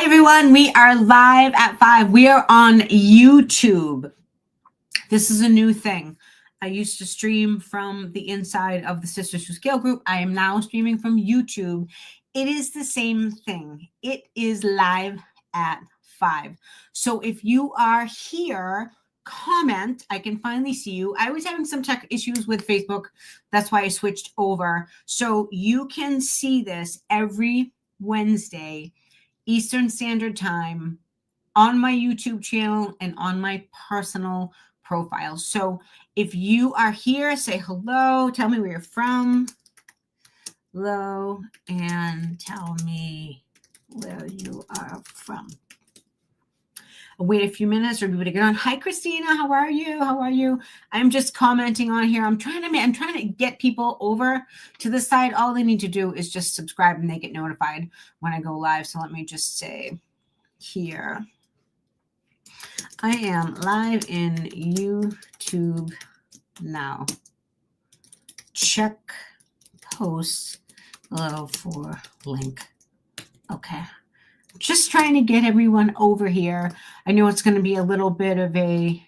Hi, everyone. We are live at 5. We are on YouTube. This is a new thing. I used to stream from the inside of the Sisters Who Scale group. I am now streaming from YouTube. It is the same thing. It is live at 5. So if you are here, comment. I can finally see you. I was having some tech issues with Facebook. That's why I switched over. So you can see this every Wednesday Eastern Standard Time on my YouTube channel and on my personal profile. So if you are here, say hello, tell me where you're from. Hello, and tell me where you are from. I'll wait a few minutes for everybody to get on. Hi, Christina. How are you? How are you? I'm just commenting on here. I'm trying to get people over to the side. All they need to do is just subscribe and they get notified when I go live. So let me just say here. I am live in YouTube now. Check post below for link. Okay. Just trying to get everyone over here. I know it's going to be a little bit of a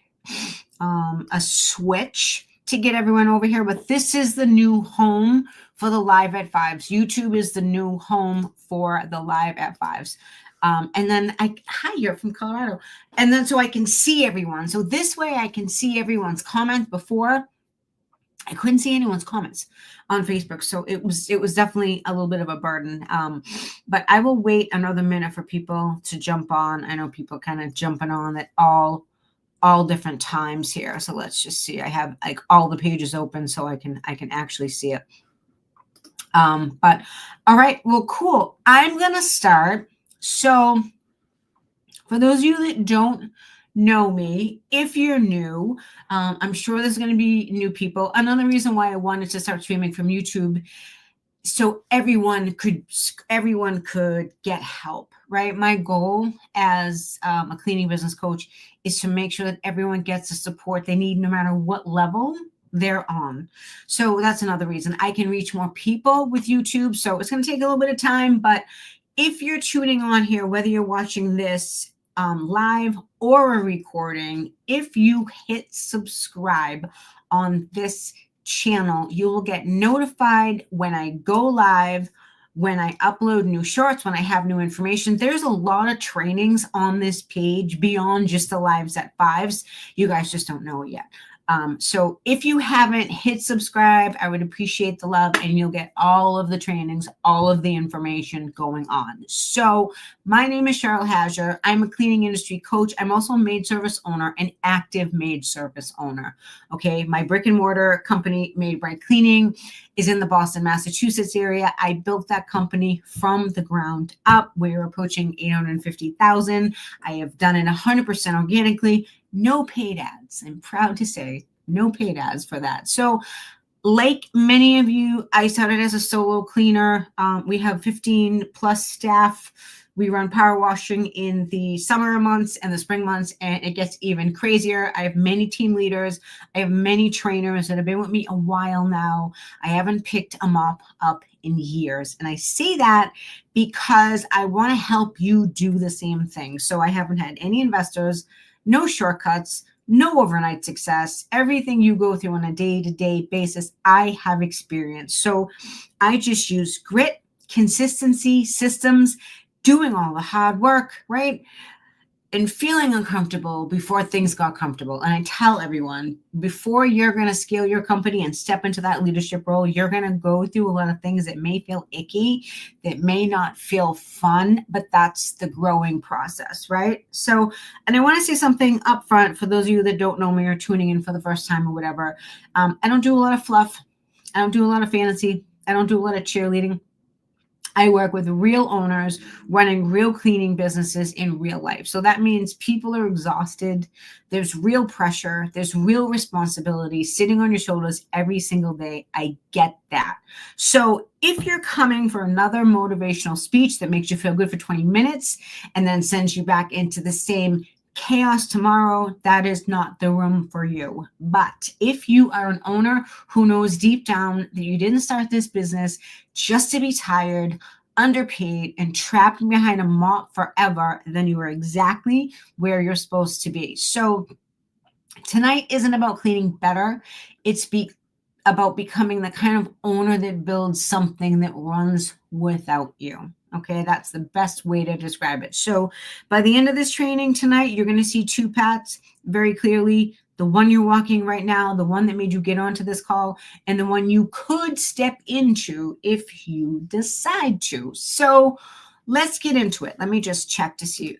switch to get everyone over here, but this is the new home for the Live at Fives. YouTube is the new home for the Live at Fives. And then hi, you're from Colorado. And then so I can see everyone. So this way I can see everyone's comments. Before I couldn't see anyone's comments on Facebook. So it was definitely a little bit of a burden. But I will wait another minute for people to jump on. I know people kind of jumping on at all different times here. So let's just see. I have like all the pages open so I can actually see it. But all right, well, cool. I'm gonna start. So for those of you that don't know me, if you're new, I'm sure there's going to be new people. Another reason why I wanted to start streaming from YouTube, so everyone could get help, right? My goal as a cleaning business coach is to make sure that everyone gets the support they need no matter what level they're on. So that's another reason I can reach more people with YouTube. So it's going to take a little bit of time, but if you're tuning on here, whether you're watching this live or a recording, if you hit subscribe on this channel, you will get notified when I go live, when I upload new shorts, when I have new information. There's a lot of trainings on this page beyond just the Lives at Fives. You guys just don't know it yet. So if you haven't hit subscribe, I would appreciate the love, and you'll get all of the trainings, all of the information going on. So my name is Cheryl Hager. I'm a cleaning industry coach. I'm also a maid service owner, an active maid service owner. Okay. My brick and mortar company, Made Bright Cleaning, is in the Boston, Massachusetts area. I built that company from the ground up. We're approaching 850,000. I have done it 100% organically. No paid ads. I'm proud to say no paid ads for that. So like many of you, I started as a solo cleaner. We have 15 plus staff. We run power washing in the summer months and the spring months, and it gets even crazier. I have many team leaders. I have many trainers that have been with me a while now. I haven't picked a mop up in years. And I say that because I want to help you do the same thing. So I haven't had any investors, no shortcuts, no overnight success. Everything you go through on a day-to-day basis, I have experienced. So I just use grit, consistency, systems, doing all the hard work, right? And feeling uncomfortable before things got comfortable. And I tell everyone, before you're going to scale your company and step into that leadership role, you're going to go through a lot of things that may feel icky, that may not feel fun, but that's the growing process, right? So, and I want to say something up front for those of you that don't know me or tuning in for the first time or whatever. I don't do a lot of fluff. I don't do a lot of fantasy. I don't do a lot of cheerleading. I work with real owners running real cleaning businesses in real life. So that means people are exhausted. There's real pressure. There's real responsibility sitting on your shoulders every single day. I get that. So if you're coming for another motivational speech that makes you feel good for 20 minutes and then sends you back into the same chaos tomorrow, that is not the room for you. But if you are an owner who knows deep down that you didn't start this business just to be tired underpaid, and trapped behind a mop forever, then you are exactly where you're supposed to be. So tonight isn't about cleaning better. It's about becoming the kind of owner that builds something that runs without you. Okay, that's the best way to describe it. So by the end of this training tonight, you're going to see two Pats very clearly. The one you're walking right now, the one that made you get onto this call, and the one you could step into if you decide to. So let's get into it. Let me just check to see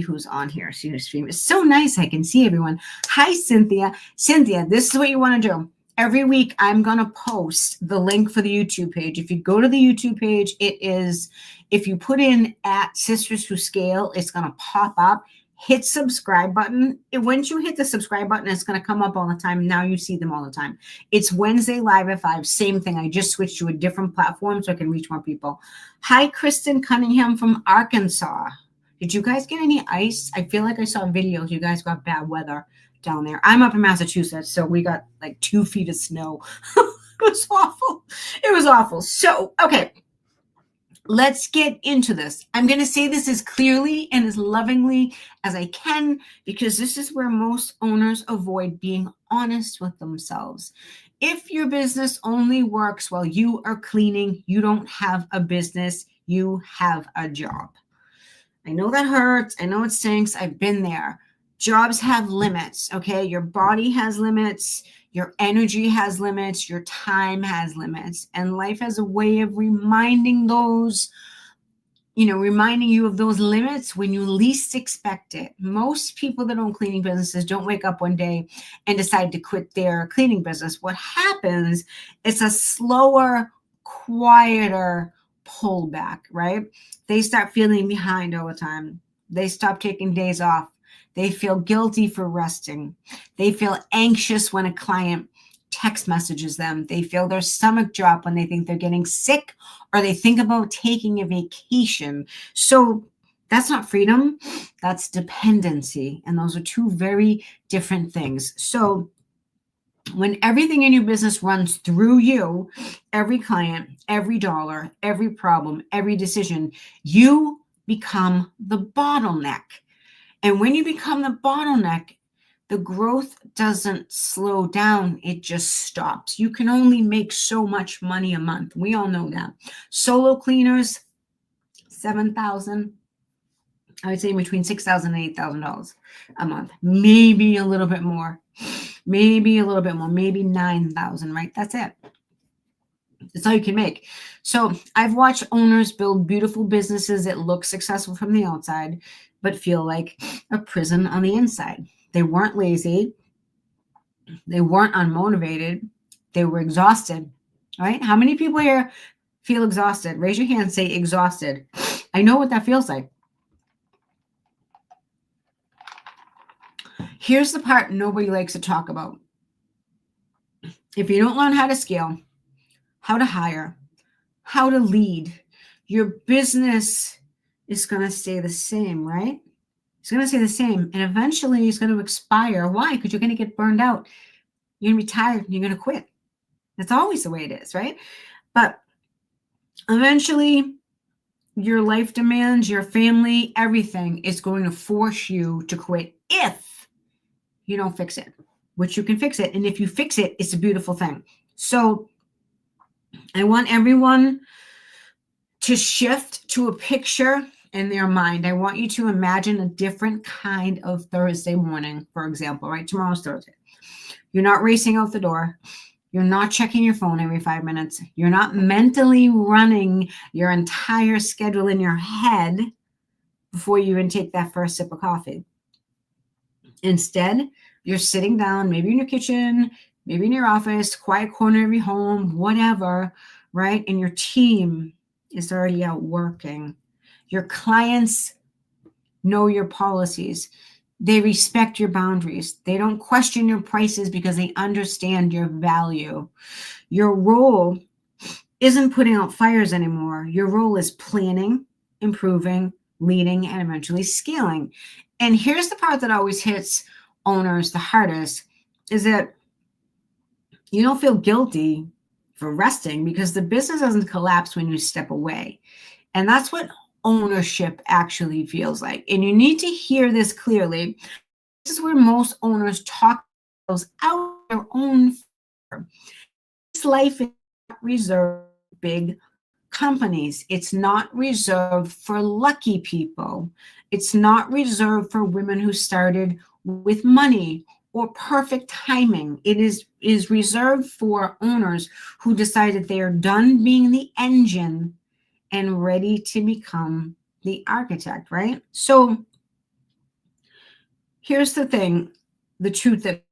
who's on here, see who's streaming. It's so nice. I can see everyone. Hi, Cynthia. Cynthia, this is what you want to do. Every week, I'm going to post the link for the YouTube page. If you go to the YouTube page, it is, if you put in @Sisters Who Scale, it's going to pop up. Hit subscribe button. Once you hit the subscribe button, it's going to come up all the time. Now you see them all the time. It's Wednesday live at 5. Same thing. I just switched to a different platform so I can reach more people. Hi, Kristen Cunningham from Arkansas. Did you guys get any ice? I feel like I saw videos. You guys got bad weather down there. I'm up in Massachusetts, so we got like 2 feet of snow. It was awful. It was awful. So, okay. Let's get into this. I'm going to say this as clearly and as lovingly as I can, because this is where most owners avoid being honest with themselves. If your business only works while you are cleaning, you don't have a business, you have a job. I know that hurts. I know it stinks. I've been there. Jobs have limits, okay? Your body has limits. Your energy has limits. Your time has limits. And life has a way of reminding you of those limits when you least expect it. Most people that own cleaning businesses don't wake up one day and decide to quit their cleaning business. What happens is a slower, quieter pullback, right? They start feeling behind all the time. They stop taking days off. They feel guilty for resting. They feel anxious when a client text messages them. They feel their stomach drop when they think they're getting sick, or they think about taking a vacation. So that's not freedom. That's dependency. And those are two very different things. So when everything in your business runs through you, every client, every dollar, every problem, every decision, you become the bottleneck. And when you become the bottleneck, the growth doesn't slow down. It just stops. You can only make so much money a month. We all know that. Solo cleaners, $7,000. I would say between $6,000 and $8,000 a month. Maybe a little bit more. Maybe $9,000, right? That's it. That's all you can make. So I've watched owners build beautiful businesses that look successful from the outside, but feel like a prison on the inside. They weren't lazy. They weren't unmotivated. They were exhausted, right? How many people here feel exhausted? Raise your hand, say exhausted. I know what that feels like. Here's the part nobody likes to talk about. If you don't learn how to scale, how to hire, how to lead, your business is going to stay the same, right? It's going to stay the same. And eventually it's going to expire. Why? Because you're going to get burned out. You're going to be tired. And you're going to quit. That's always the way it is, right? But eventually your life demands, your family, everything is going to force you to quit if you don't fix it, which you can fix it. And if you fix it, it's a beautiful thing. So I want everyone to shift to a picture in their mind. I want you to imagine a different kind of Thursday morning, for example, right? Tomorrow's Thursday. You're not racing out the door. You're not checking your phone every 5 minutes. You're not mentally running your entire schedule in your head before you even take that first sip of coffee. Instead, you're sitting down, maybe in your kitchen, maybe in your office, quiet corner of your home, whatever, right? And your team is already out working. Your clients know your policies. They respect your boundaries. They don't question your prices because they understand your value. Your role isn't putting out fires anymore. Your role is planning, improving, leading, and eventually scaling. And here's the part that always hits owners the hardest, is that you don't feel guilty for resting, because the business doesn't collapse when you step away. And that's what ownership actually feels like. And you need to hear this clearly. This is where most owners talk themselves out of their own fear. This life is not reserved for big companies. It's not reserved for lucky people. It's not reserved for women who started with money or perfect timing. It is reserved for owners who decided they are done being the engine and ready to become the architect, right? So here's the thing, the truth that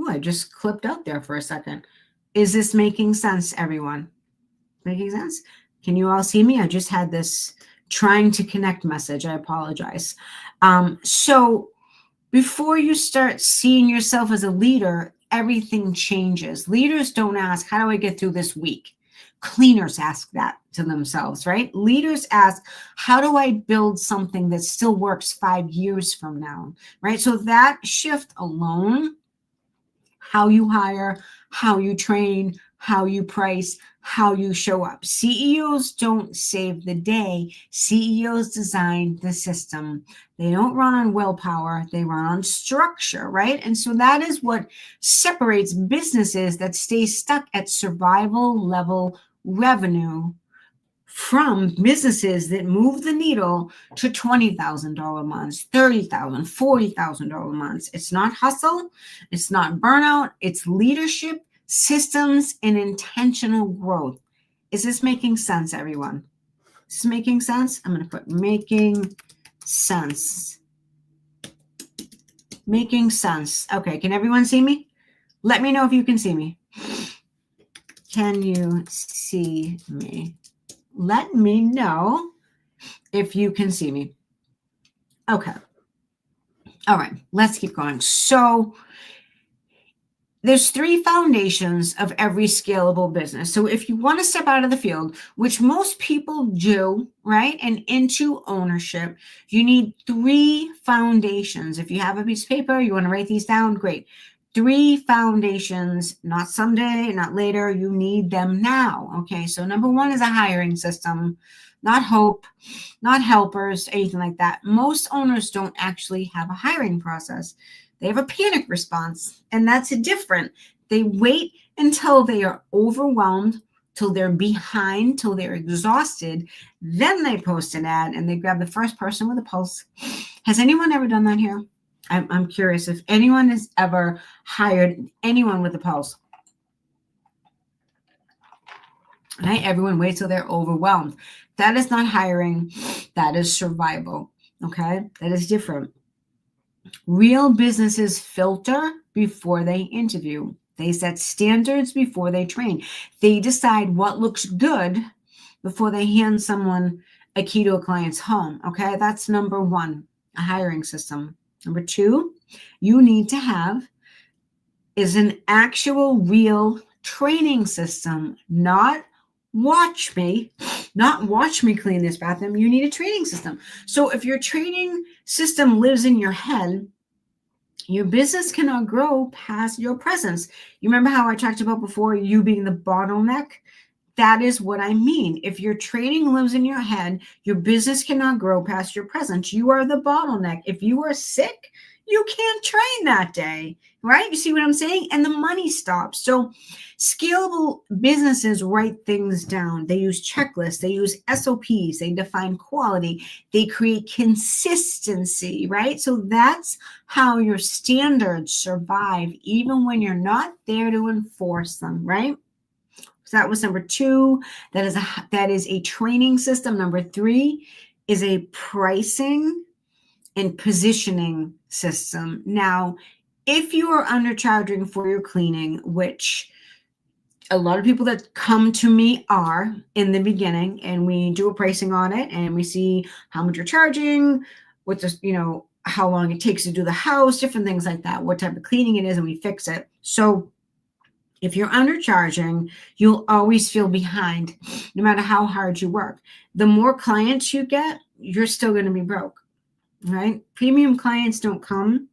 I just clipped out there for a second. Is this making sense, everyone? Making sense? Can you all see me? I just had this trying to connect message. I apologize. So before you start seeing yourself as a leader, everything changes. Leaders don't ask, how do I get through this week? Cleaners ask that to themselves, right? Leaders ask, how do I build something that still works 5 years from now, right? So that shift alone, how you hire, how you train, how you price, how you show up. CEOs don't save the day. CEOs design the system. They don't run on willpower, they run on structure, right? And so that is what separates businesses that stay stuck at survival level revenue from businesses that move the needle to $20,000 months, $30,000, $40,000 months. It's not hustle, it's not burnout, it's leadership, systems, and intentional growth. Is this making sense, everyone? Is this making sense? I'm going to put making sense. Making sense. Okay, can everyone see me? Let me know if you can see me. Can you see me? Let me know if you can see me. Okay. All right, let's keep going. So there's 3 foundations of every scalable business. So if you want to step out of the field, which most people do, right, and into ownership, you need 3 foundations. If you have a piece of paper, you want to write these down, great. 3 foundations, not someday, not later. You need them now. Okay, so number 1 is a hiring system, not hope, not helpers, anything like that. Most owners don't actually have a hiring process. They have a panic response, and that's different. They wait until they are overwhelmed, till they're behind, till they're exhausted. Then they post an ad and they grab the first person with a pulse. Has anyone ever done that here? I'm curious if anyone has ever hired anyone with a pulse. Right? Everyone waits till they're overwhelmed. That is not hiring. That is survival. Okay? That is different. Real businesses filter before they interview. They set standards before they train. They decide what looks good before they hand someone a key to a client's home. Okay, that's number 1, a hiring system. Number 2, you need to have is an actual real training system, not watch me clean this bathroom. You need a training system. So if your training system lives in your head, your business cannot grow past your presence. You remember how I talked about before, you being the bottleneck? That is what I mean. If your training lives in your head, your business cannot grow past your presence. You are the bottleneck. If you are sick, you can't train that day, right? You see what I'm saying? And the money stops. So scalable businesses write things down. They use checklists. They use SOPs. They define quality. They create consistency, right? So that's how your standards survive, even when you're not there to enforce them, right? So that was number 2. That is a training system. Number 3 is a pricing and positioning system. Now, if you are undercharging for your cleaning, which a lot of people that come to me are in the beginning, and we do a pricing audit and we see how much you're charging, what the, how long it takes to do the house, different things like that, what type of cleaning it is, and we fix it. So if you're undercharging, you'll always feel behind no matter how hard you work. The more clients you get, you're still going to be broke, right? Premium clients don't come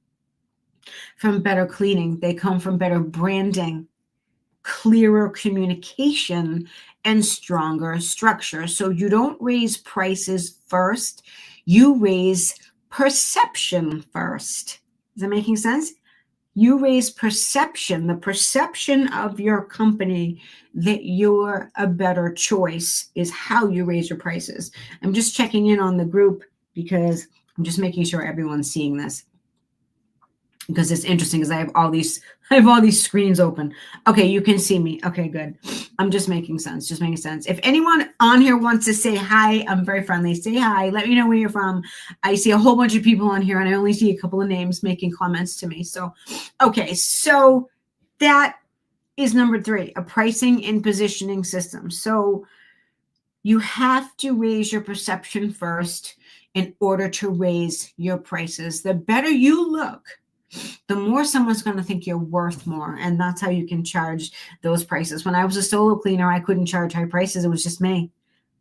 from better cleaning. They come from better branding, clearer communication, and stronger structure. So you don't raise prices first, you raise perception first. Is that making sense? You raise perception, the perception of your company that you're a better choice is how you raise your prices. I'm just checking in on the group because I'm just making sure everyone's seeing this, because it's interesting because I have all these screens open. Okay, you can see me. Okay, good. I'm just making sense. If anyone on here wants to say hi, I'm very friendly. Say hi. Let me know where you're from. I see a whole bunch of people on here and I only see a couple of names making comments to me. So, okay, so that is number 3, a pricing and positioning system. So you have to raise your perception first in order to raise your prices. The better you look, the more someone's going to think you're worth more. And that's how you can charge those prices. When I was a solo cleaner, I couldn't charge high prices. It was just me.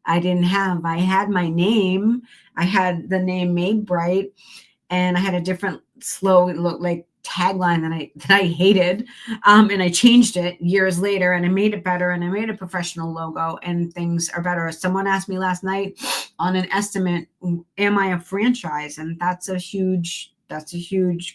I had my name. I had the name Made Bright, and I had a different slogan, look like tagline that I hated. And I changed it years later and I made it better and I made a professional logo and things are better. Someone asked me last night on an estimate, am I a franchise? And that's a huge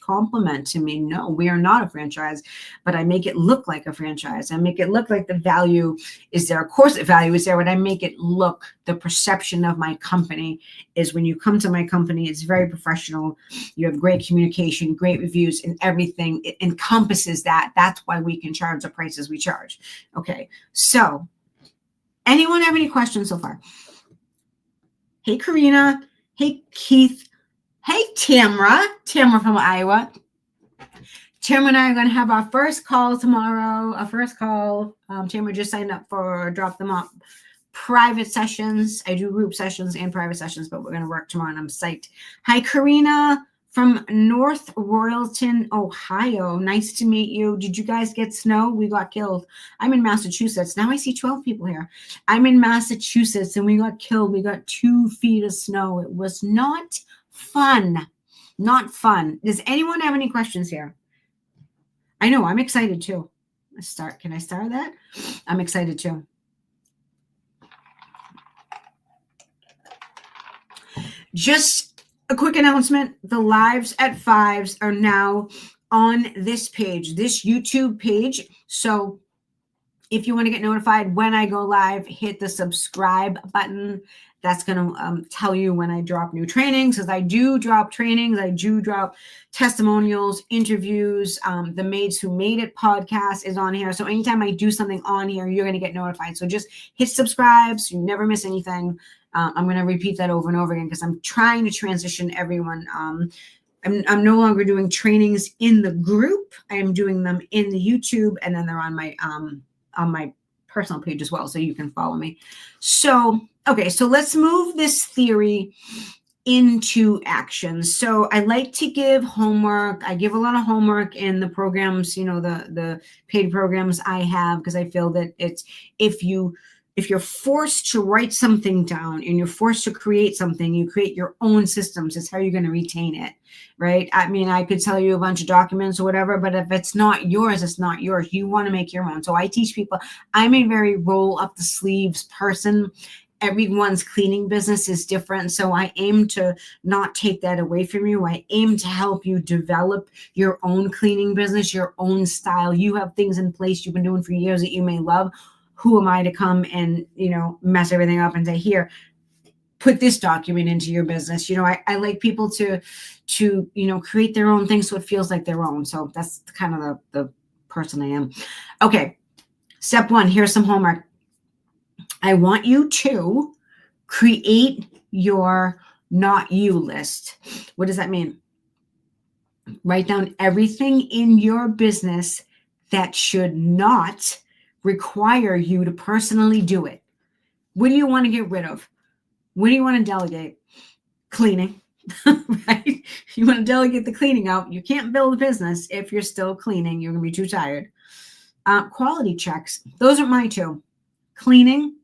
compliment to me. No, we are not a franchise, but I make it look like a franchise. I make it look like the value is there. Of course, the value is there, but I make it look, the perception of my company is when you come to my company, it's very professional. You have great communication, great reviews, and everything. It encompasses that. That's why we can charge the prices we charge. Okay. So anyone have any questions so far? Hey, Karina. Hey, Keith. Hey, Tamra from Iowa. Tamra and I are going to have our first call tomorrow. Tamra just signed up for Drop Them Off private sessions. I do group sessions and private sessions, but we're going to work tomorrow and I'm psyched. Hi, Karina from North Royalton, Ohio. Nice to meet you. Did you guys get snow? We got killed. I'm in Massachusetts. Now I see 12 people here. I'm in Massachusetts and we got killed. We got 2 feet of snow. It was not fun. Does anyone have any questions here? I know, I'm excited too. Can I start that? I'm excited too. Just a quick announcement. The lives at 5s are now on this page, this YouTube page. So if you want to get notified when I go live, hit the subscribe button. That's going to tell you when I drop new trainings, because I do drop trainings. I do drop testimonials, interviews. The Maids Who Made It podcast is on here. So anytime I do something on here, you're going to get notified. So just hit subscribe so you never miss anything. I'm going to repeat that over and over again because I'm trying to transition everyone. I'm no longer doing trainings in the group. I am doing them in the YouTube, and then they're on my personal page as well, so you can follow me. So, okay, so let's move this theory into action. So I like to give homework. I give a lot of homework in the programs, the paid programs I have, because I feel that it's, if you're forced to write something down and you're forced to create something, you create your own systems. It's how you're going to retain it, right? I mean, I could tell you a bunch of documents or whatever, but if it's not yours, it's not yours. You want to make your own. So I teach people. I'm a very roll up the sleeves person. Everyone's cleaning business is different. So I aim to not take that away from you. I aim to help you develop your own cleaning business, your own style. You have things in place you've been doing for years that you may love. Who am I to come and, mess everything up and say, here, put this document into your business. I like people to create their own thing so it feels like their own. So that's kind of the person I am. Okay. Step 1, here's some homework. I want you to create your not you list. What does that mean? Write down everything in your business that should not require you to personally do it. What do you want to get rid of? What do you want to delegate? Cleaning, right? You want to delegate the cleaning out. You can't build a business if you're still cleaning. You're going to be too tired. Quality checks. Those are my two. Cleaning,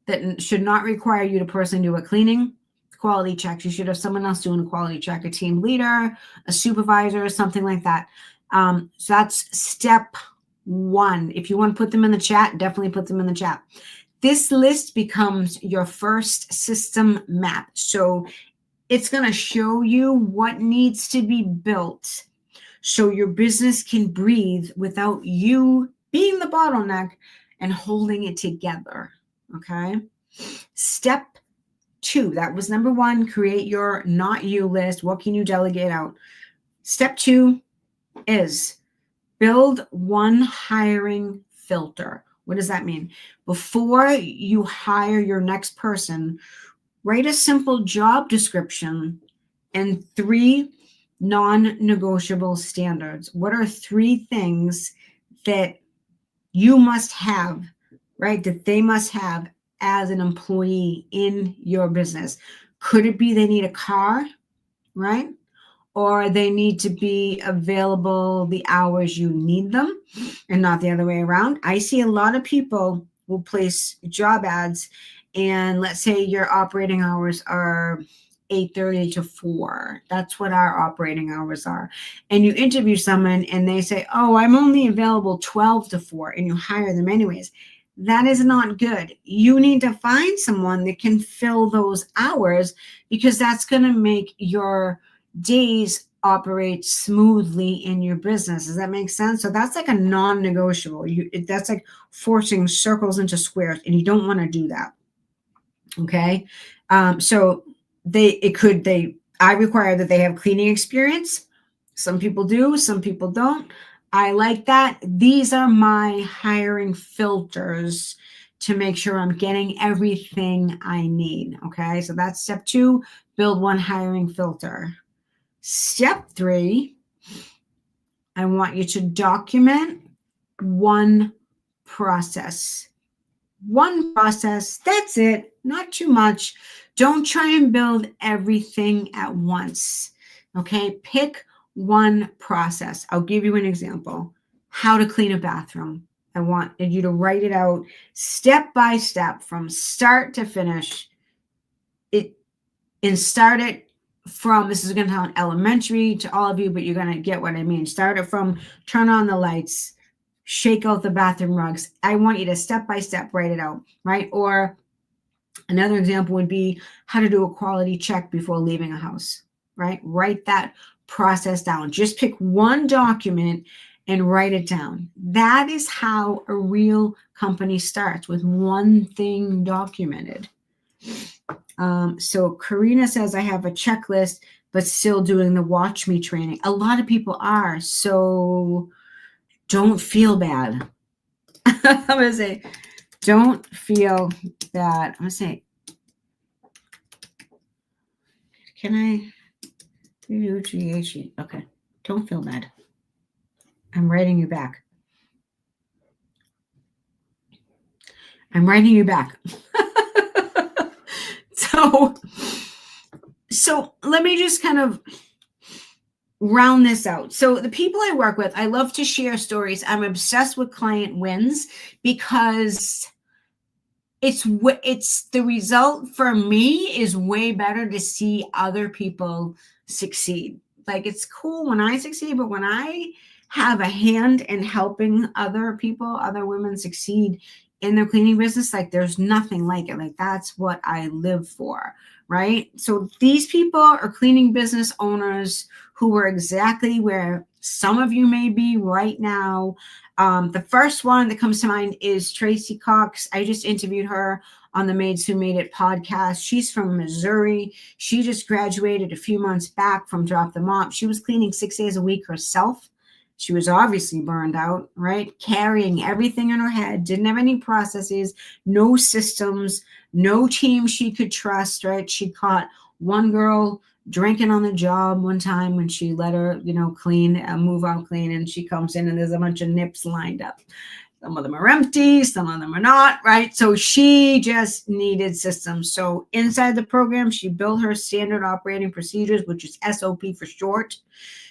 that should not require you to personally do a cleaning. Quality checks. You should have someone else doing a quality check, a team leader, a supervisor, something like that. So that's step one. If you want to put them in the chat, definitely put them in the chat. This list becomes your first system map. So it's going to show you what needs to be built so your business can breathe without you being the bottleneck and holding it together. Okay. Step two, that was number one, create your not you list. What can you delegate out? Step two is build one hiring filter. What does that mean? Before you hire your next person, write a simple job description and 3 non-negotiable standards. What are 3 things that you must have, right? That they must have as an employee in your business? Could it be they need a car, right? Or they need to be available the hours you need them and not the other way around. I see a lot of people will place job ads and let's say your operating hours are 8:30 to 4. That's what our operating hours are. And you interview someone and they say, oh, I'm only available 12 to 4, and you hire them anyways. That is not good. You need to find someone that can fill those hours, because that's going to make your days operate smoothly in your business. Does that make sense? So that's like a non-negotiable. That's like forcing circles into squares, and you don't want to do that. Okay. So I require that they have cleaning experience. Some people do, some people don't. I like that. These are my hiring filters to make sure I'm getting everything I need. Okay. So that's step 2, build one hiring filter. Step 3, I want you to document one process. One process, that's it, not too much. Don't try and build everything at once. Okay, pick one process. I'll give you an example. How to clean a bathroom. I want you to write it out step by step from start to finish. Start it from, this is going to sound elementary to all of you, but you're going to get what I mean. Start it from turn on the lights, shake out the bathroom rugs. I want you to step by step write it out, right? Or another example would be how to do a quality check before leaving a house, right? Write that process down. Just pick one document and write it down. That is how a real company starts, with one thing documented. So Karina says, I have a checklist, but still doing the Watch Me training. A lot of people are, so don't feel bad. I'm going to say, don't feel bad. I'm going to say, can I do GHE? Okay. Don't feel bad. I'm writing you back. I'm writing you back. So let me just kind of round this out. So the people I work with, I love to share stories. I'm obsessed with client wins because it's the result for me is way better to see other people succeed. Like, it's cool when I succeed, but when I have a hand in helping other people, other women succeed in their cleaning business, like, there's nothing like it. Like, that's what I live for, right? So these people are cleaning business owners who were exactly where some of you may be right now. The first one that comes to mind is Tracy Cox. I just interviewed her on the Maids Who Made It podcast. She's from Missouri. She just graduated a few months back from Drop the Mop. She was cleaning 6 days a week herself. She was obviously burned out, right? Carrying everything in her head, didn't have any processes, no systems, no team she could trust, right? She caught one girl drinking on the job one time when she let her, clean, move out clean, and she comes in and there's a bunch of nips lined up. Some of them are empty, some of them are not, right? So she just needed systems. So inside the program, she built her standard operating procedures, which is SOP for short.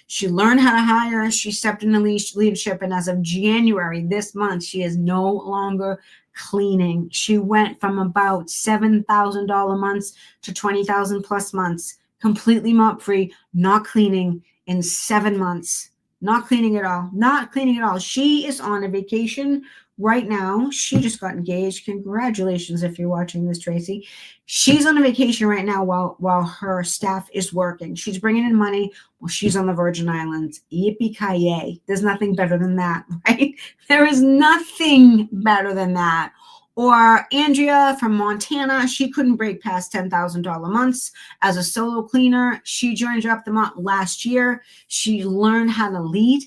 She learned how to hire. She stepped into leadership. And as of January this month, she is no longer cleaning. She went from about $7,000 months to 20,000 plus months, completely mop free, not cleaning in 7 months. Not cleaning at all. Not cleaning at all. She is on a vacation right now. She just got engaged. Congratulations if you're watching this, Tracy. She's on a vacation right now while her staff is working. She's bringing in money while she's on the Virgin Islands. Yippee-ki-yay. There's nothing better than that, right? There is nothing better than that. Or Andrea from Montana, she couldn't break past $10,000 months as a solo cleaner. She joined Drop the Mop last year. She learned how to lead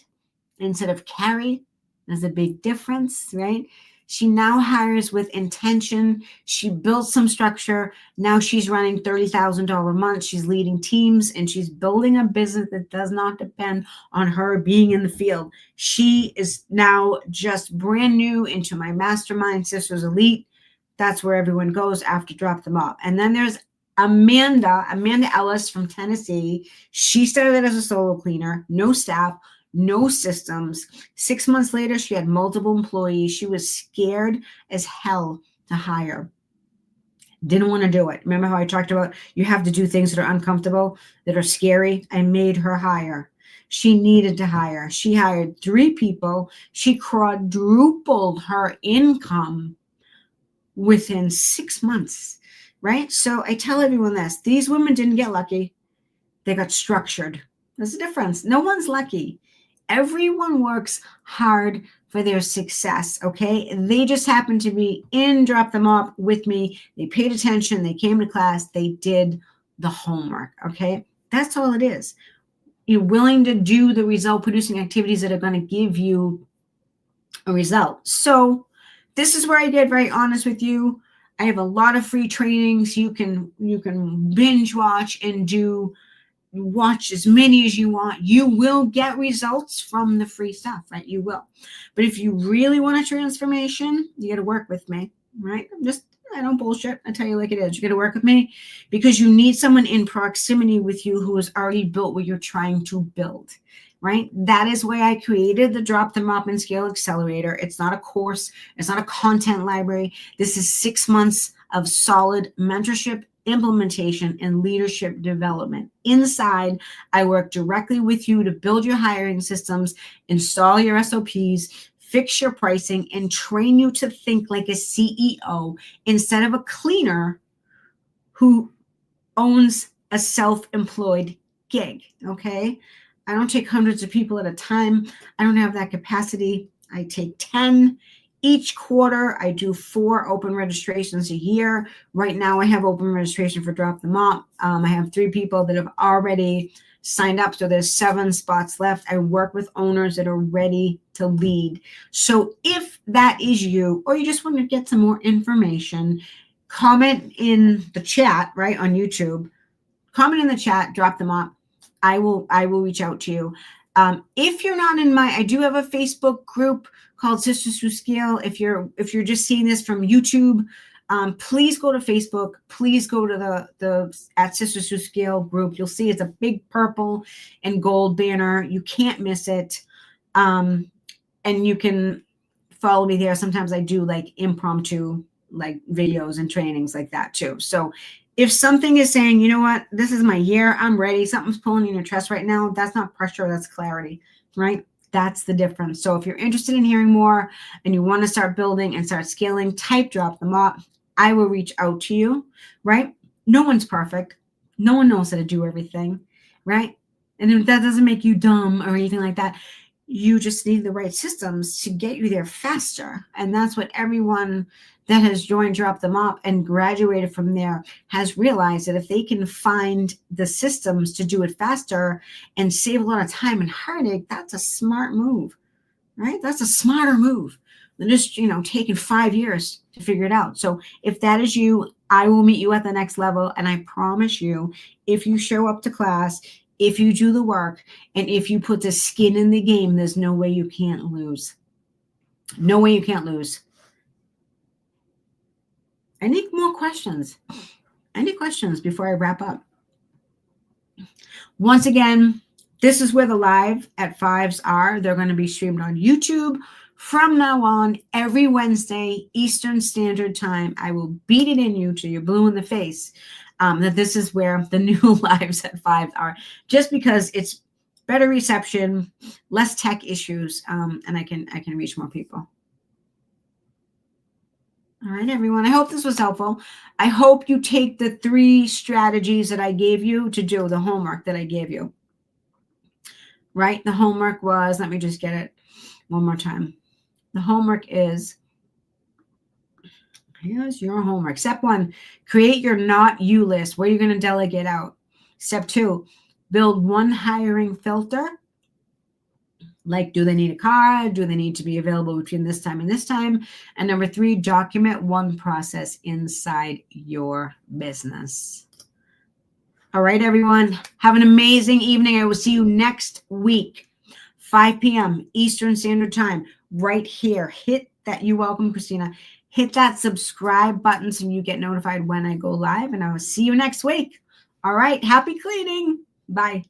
instead of carry. There's a big difference, right? She now hires with intention. She built some structure. Now she's running $30,000 a month. She's leading teams and she's building a business that does not depend on her being in the field. She is now just brand new into my mastermind, Sisters Elite. That's where everyone goes after Drop the Mop. And then there's Amanda Ellis from Tennessee. She started as a solo cleaner, no staff, no systems. 6 months later, she had multiple employees. She was scared as hell to hire. Didn't want to do it. Remember how I talked about you have to do things that are uncomfortable, that are scary? I made her hire. She needed to hire. She hired 3 people. She quadrupled her income within 6 months, right? So I tell everyone this. These women didn't get lucky. They got structured. There's a difference. No one's lucky. Everyone works hard for their success, okay? They just happened to be in Drop the Mop with me. They paid attention. They came to class. They did the homework, okay? That's all it is. You're willing to do the result-producing activities that are going to give you a result. So this is where I get very honest with you. I have a lot of free trainings. You can binge watch and watch as many as you want. You will get results from the free stuff, right? You will. But if you really want a transformation, you got to work with me, right? I don't bullshit. I tell you like it is. You got to work with me because you need someone in proximity with you who has already built what you're trying to build, right? That is why I created the Drop the Mop and Scale Accelerator. It's not a course. It's not a content library. This is 6 months of solid mentorship, implementation, and leadership development. Inside, I work directly with you to build your hiring systems, install your SOPs, fix your pricing, and train you to think like a CEO instead of a cleaner who owns a self-employed gig, okay? I don't take hundreds of people at a time. I don't have that capacity. I take 10. Each quarter, I do 4 open registrations a year. Right now, I have open registration for Drop the Mop. I have 3 people that have already signed up, so there's 7 spots left. I work with owners that are ready to lead. So if that is you, or you just want to get some more information, comment in the chat, right, on YouTube. Comment in the chat, Drop the Mop. I will reach out to you. If you're not in I do have a Facebook group called Sisters Who Scale. If you're just seeing this from YouTube, please go to Facebook. Please go to the at Sisters Who Scale group. You'll see it's a big purple and gold banner. You can't miss it. And you can follow me there. Sometimes I do like impromptu like videos and trainings like that too. So if something is saying, you know what, this is my year, I'm ready, something's pulling in your chest right now, that's not pressure, that's clarity, right? That's the difference. So if you're interested in hearing more and you want to start building and start scaling, type Drop the Mop. I will reach out to you, right? No one's perfect. No one knows how to do everything, right? And that doesn't make you dumb or anything like that. You just need the right systems to get you there faster. And that's what everyone that has joined Drop the Mop and graduated from there has realized, that if they can find the systems to do it faster and save a lot of time and heartache, that's a smart move, right? That's a smarter move than just, taking 5 years to figure it out. So if that is you, I will meet you at the next level. And I promise you, if you show up to class, if you do the work, and if you put the skin in the game, there's no way you can't lose. No way you can't lose. Any more questions? Any questions before I wrap up? Once again, this is where the live at fives are. They're going to be streamed on YouTube from now on every Wednesday, Eastern Standard Time. I will beat it in you till you're blue in the face that this is where the new lives at fives are, just because it's better reception, less tech issues, and I can reach more people. All right, everyone. I hope this was helpful. I hope you take the 3 strategies that I gave you to do the homework that I gave you. Right? The homework was, let me just get it one more time. The homework is, here's your homework. Step 1, create your not you list. Where you're going to delegate out. Step 2, build one hiring filter. Like, do they need a car? Do they need to be available between this time and this time? And number 3, document one process inside your business. All right, everyone. Have an amazing evening. I will see you next week, 5 p.m. Eastern Standard Time, right here. Hit that. You're welcome, Christina. Hit that subscribe button so you get notified when I go live, and I will see you next week. All right. Happy cleaning. Bye.